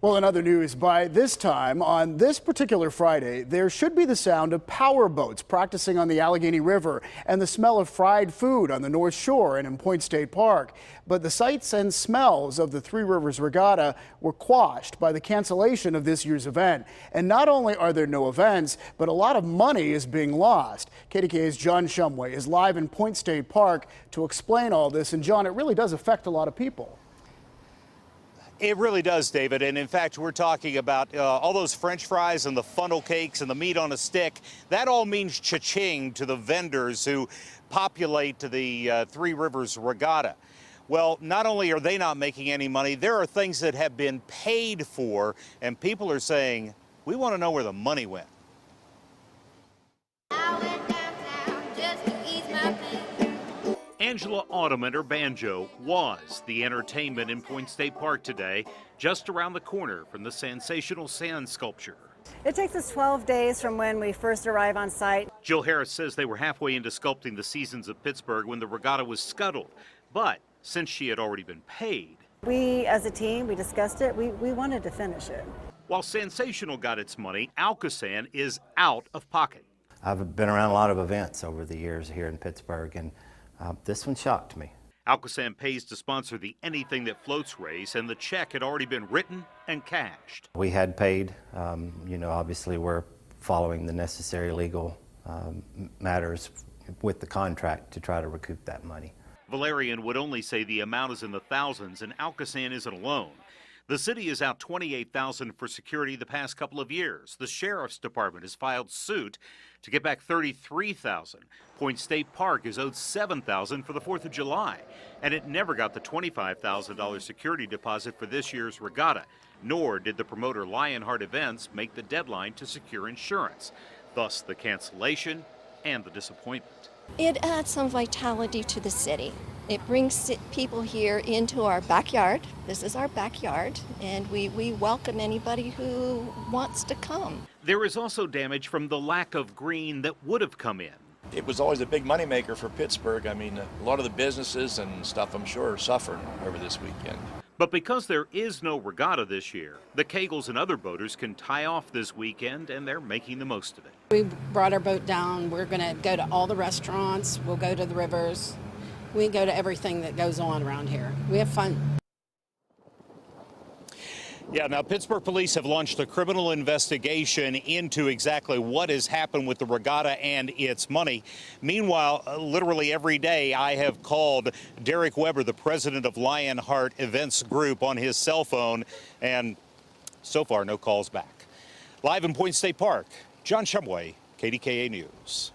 Well, in other news, by this time on this particular Friday, there should be the sound of power boats practicing on the Allegheny River and the smell of fried food on the North Shore and in Point State Park. But the sights and smells of the Three Rivers Regatta were quashed by the cancellation of this year's event. And not only are there no events, but a lot of money is being lost. KDKA's John Shumway is live in Point State Park to explain all this. And John, it really does affect a lot of people. It really does, David. And in fact, we're talking about all those French fries and the funnel cakes and the meat on a stick. That all means cha-ching to the vendors who populate the Three Rivers Regatta. Well, not only are they not making any money, there are things that have been paid for, and people are saying, we want to know where the money went. Angela Autumn and her banjo was the entertainment in Point State Park today, just around the corner from the sensational sand sculpture. It takes us 12 days from when we first arrive on site. Jill Harris says they were halfway into sculpting the Seasons of Pittsburgh when the regatta was scuttled. But since she had already been paid, we as a team, we discussed it, we wanted to finish it. While Sensational got its money, Alcosan is out of pocket. I've been around a lot of events over the years here in Pittsburgh, and this one shocked me. Alcosan pays to sponsor the Anything That Floats race, and the check had already been written and cashed. We had paid. Obviously we're following the necessary legal matters with the contract to try to recoup that money. Valerian would only say the amount is in the thousands, and Alcosan isn't alone. The city is out $28,000 for security the past couple of years. The sheriff's department has filed suit to get back $33,000. Point State Park is owed $7,000 for the 4th of July, and it never got the $25,000 security deposit for this year's regatta, nor did the promoter Lionheart Events make the deadline to secure insurance. Thus the cancellation and the disappointment. It adds some vitality to the city. It brings people here into our backyard. This is our backyard, and we welcome anybody who wants to come. There is also damage from the lack of green that would have come in. It was always a big moneymaker for Pittsburgh. I mean, a lot of the businesses and stuff, I'm sure, are suffering over this weekend. But because there is no regatta this year, the Kegels and other boaters can tie off this weekend, and they're making the most of it. We brought our boat down. We're going to go to all the restaurants. We'll go to the rivers. We go to everything that goes on around here. We have fun. Yeah, now Pittsburgh police have launched a criminal investigation into exactly what has happened with the regatta and its money. Meanwhile, literally every day I have called Derek Weber, the president of Lionheart Events Group, on his cell phone, and so far no calls back. Live in Point State Park, John Shumway, KDKA News.